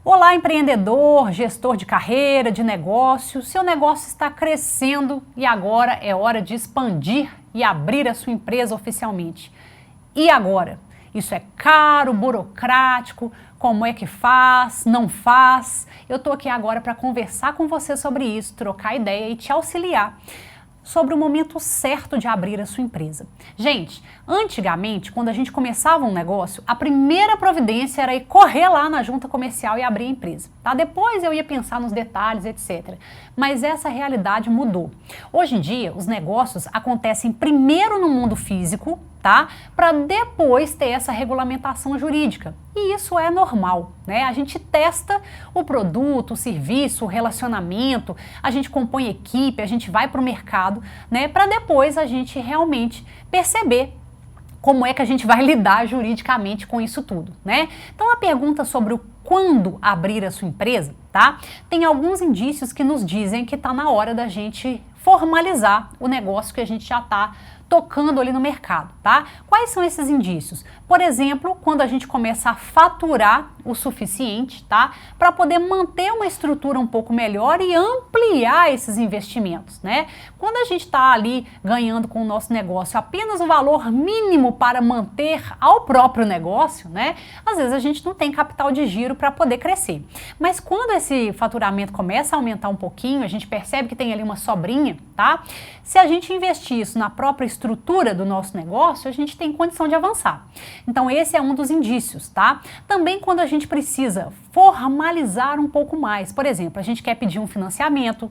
Olá, empreendedor, gestor de carreira, de negócio. Seu negócio está crescendo e agora é hora de expandir e abrir a sua empresa oficialmente. E agora? Isso é caro, burocrático, como é que faz, não faz? Eu estou aqui agora para conversar com você sobre isso, trocar ideia e te auxiliar sobre o momento certo de abrir a sua empresa. Gente, antigamente, quando a gente começava um negócio, a primeira providência era ir correr lá na junta comercial e abrir a empresa, tá? Depois eu ia pensar nos detalhes, etc. Mas essa realidade mudou. Hoje em dia, os negócios acontecem primeiro no mundo físico, tá? Para depois ter essa regulamentação jurídica. E isso é normal, né? A gente testa o produto, o serviço, o relacionamento, a gente compõe equipe, a gente vai para o mercado, né? Para depois a gente realmente perceber como é que a gente vai lidar juridicamente com isso tudo, né? Então a pergunta sobre o quando abrir a sua empresa, tá? Tem alguns indícios que nos dizem que está na hora da gente formalizar o negócio que a gente já está tocando ali no mercado, tá? Quais são esses indícios? Por exemplo, quando a gente começa a faturar o suficiente, tá? Para poder manter uma estrutura um pouco melhor e ampliar esses investimentos, né? Quando a gente está ali ganhando com o nosso negócio apenas o valor mínimo para manter ao próprio negócio, né? Às vezes a gente não tem capital de giro para poder crescer. Mas quando esse faturamento começa a aumentar um pouquinho, a gente percebe que tem ali uma sobrinha, tá? Se a gente investir isso na própria estrutura do nosso negócio, a gente tem condição de avançar. Então esse é um dos indícios, tá? Também quando a gente precisa formalizar um pouco mais, por exemplo, a gente quer pedir um financiamento,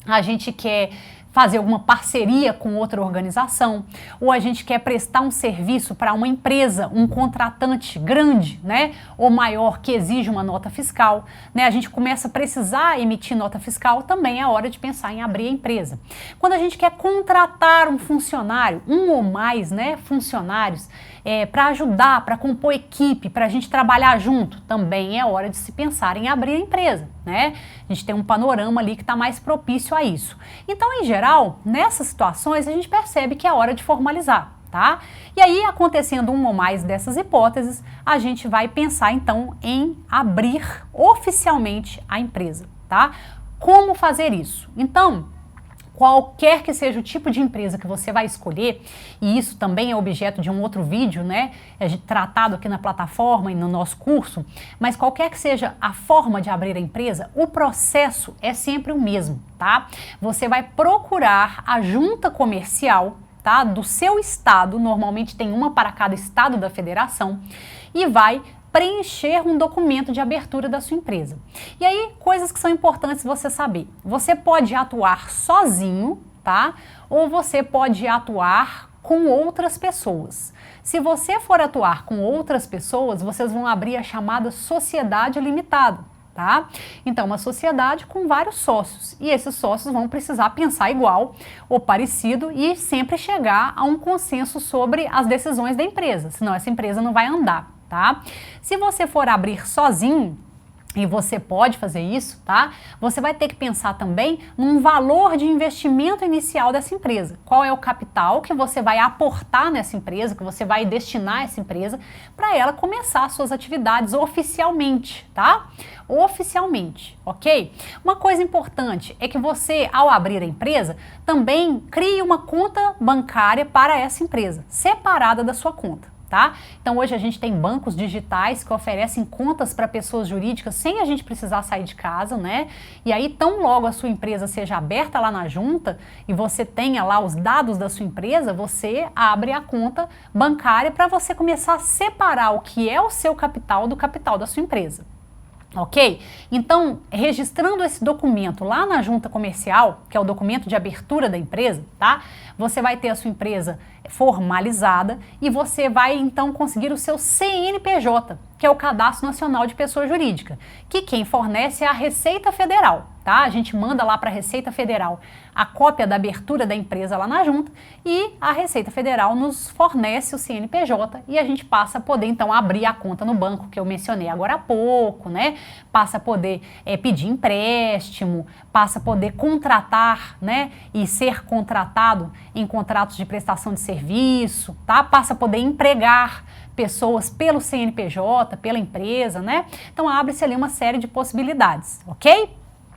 a gente quer fazer alguma parceria com outra organização, ou a gente quer prestar um serviço para uma empresa, um contratante grande, né, ou maior que exige uma nota fiscal, né, a gente começa a precisar emitir nota fiscal, também é hora de pensar em abrir a empresa. Quando a gente quer contratar um funcionário, um ou mais, né, funcionários, para ajudar, para compor equipe, para a gente trabalhar junto, também é hora de se pensar em abrir a empresa, né? A gente tem um panorama ali que está mais propício a isso. Então, em geral, nessas situações, a gente percebe que é hora de formalizar, tá? E aí, acontecendo uma ou mais dessas hipóteses, a gente vai pensar, então, em abrir oficialmente a empresa, tá? Como fazer isso? Então, qualquer que seja o tipo de empresa que você vai escolher, e isso também é objeto de um outro vídeo, né, tratado aqui na plataforma e no nosso curso, mas qualquer que seja a forma de abrir a empresa, o processo é sempre o mesmo, tá? Você vai procurar a junta comercial, tá, do seu estado, normalmente tem uma para cada estado da federação, e vai preencher um documento de abertura da sua empresa. E aí, coisas que são importantes você saber. Você pode atuar sozinho, tá? Ou você pode atuar com outras pessoas. Se você for atuar com outras pessoas, vocês vão abrir a chamada sociedade limitada, tá? Então, uma sociedade com vários sócios. E esses sócios vão precisar pensar igual ou parecido e sempre chegar a um consenso sobre as decisões da empresa, senão essa empresa não vai andar. Tá? Se você for abrir sozinho, e você pode fazer isso, tá? Você vai ter que pensar também num valor de investimento inicial dessa empresa. Qual é o capital que você vai aportar nessa empresa, que você vai destinar a essa empresa para ela começar suas atividades oficialmente, tá? Oficialmente, ok? Uma coisa importante é que você, ao abrir a empresa, também crie uma conta bancária para essa empresa, separada da sua conta. Tá? Então hoje a gente tem bancos digitais que oferecem contas para pessoas jurídicas sem a gente precisar sair de casa, né? E aí tão logo a sua empresa seja aberta lá na junta e você tenha lá os dados da sua empresa, você abre a conta bancária para você começar a separar o que é o seu capital do capital da sua empresa. Ok? Então, registrando esse documento lá na junta comercial, que é o documento de abertura da empresa, tá? Você vai ter a sua empresa formalizada e você vai então conseguir o seu CNPJ, que é o Cadastro Nacional de Pessoa Jurídica, que quem fornece é a Receita Federal, tá? A gente manda lá para a Receita Federal a cópia da abertura da empresa lá na junta e a Receita Federal nos fornece o CNPJ e a gente passa a poder então abrir a conta no banco que eu mencionei agora há pouco, né? Passa a poder pedir empréstimo, passa a poder contratar, né? E ser contratado em contratos de prestação de serviço, tá? Passa a poder empregar pessoas pelo CNPJ, pela empresa, né? Então abre-se ali uma série de possibilidades, ok?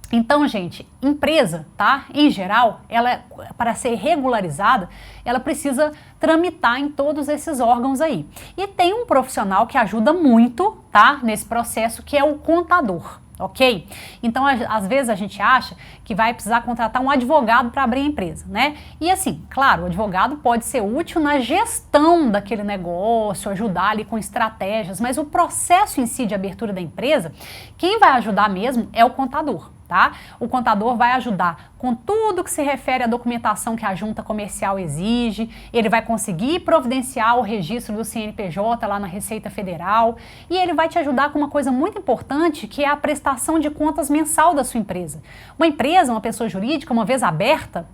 Então, gente, empresa, tá? Em geral, ela, para ser regularizada, ela precisa tramitar em todos esses órgãos aí. E tem um profissional que ajuda muito, tá? Nesse processo, que é o contador. Ok? Então, às vezes a gente acha que vai precisar contratar um advogado para abrir a empresa, né? E assim, claro, o advogado pode ser útil na gestão daquele negócio, ajudar ali com estratégias, mas o processo em si de abertura da empresa, quem vai ajudar mesmo é o contador. Tá? O contador vai ajudar com tudo que se refere à documentação que a junta comercial exige, ele vai conseguir providenciar o registro do CNPJ lá na Receita Federal e ele vai te ajudar com uma coisa muito importante, que é a prestação de contas mensal da sua empresa. Uma empresa, uma pessoa jurídica, uma vez aberta,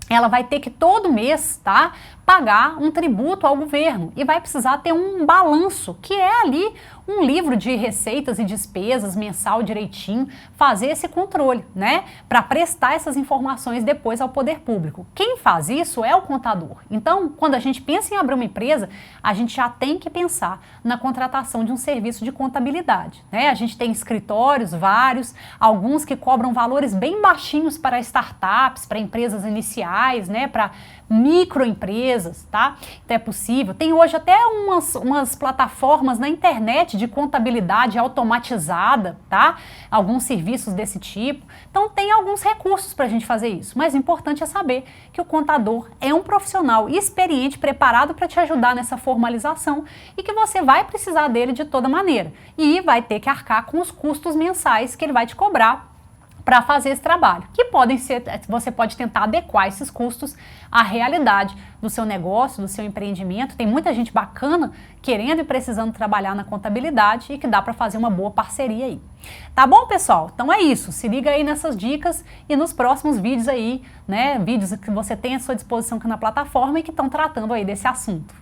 ela vai ter que todo mês, tá, pagar um tributo ao governo e vai precisar ter um balanço, que é ali um livro de receitas e despesas mensal direitinho, fazer esse controle, né, para prestar essas informações depois ao poder público. Quem faz isso é o contador. Então, quando a gente pensa em abrir uma empresa, a gente já tem que pensar na contratação de um serviço de contabilidade, né? A gente tem escritórios vários, alguns que cobram valores bem baixinhos para startups, para empresas iniciais, né, para microempresas, tá? Então é possível. Tem hoje até umas plataformas na internet de contabilidade automatizada, tá? Alguns serviços desse tipo. Então tem alguns recursos para a gente fazer isso. Mas o importante é saber que o contador é um profissional experiente, preparado para te ajudar nessa formalização e que você vai precisar dele de toda maneira. E vai ter que arcar com os custos mensais que ele vai te cobrar para fazer esse trabalho, que podem ser, você pode tentar adequar esses custos à realidade do seu negócio, do seu empreendimento. Tem muita gente bacana querendo e precisando trabalhar na contabilidade e que dá para fazer uma boa parceria aí. Tá bom, pessoal? Então é isso, se liga aí nessas dicas e nos próximos vídeos aí, né, vídeos que você tem à sua disposição aqui na plataforma e que estão tratando aí desse assunto.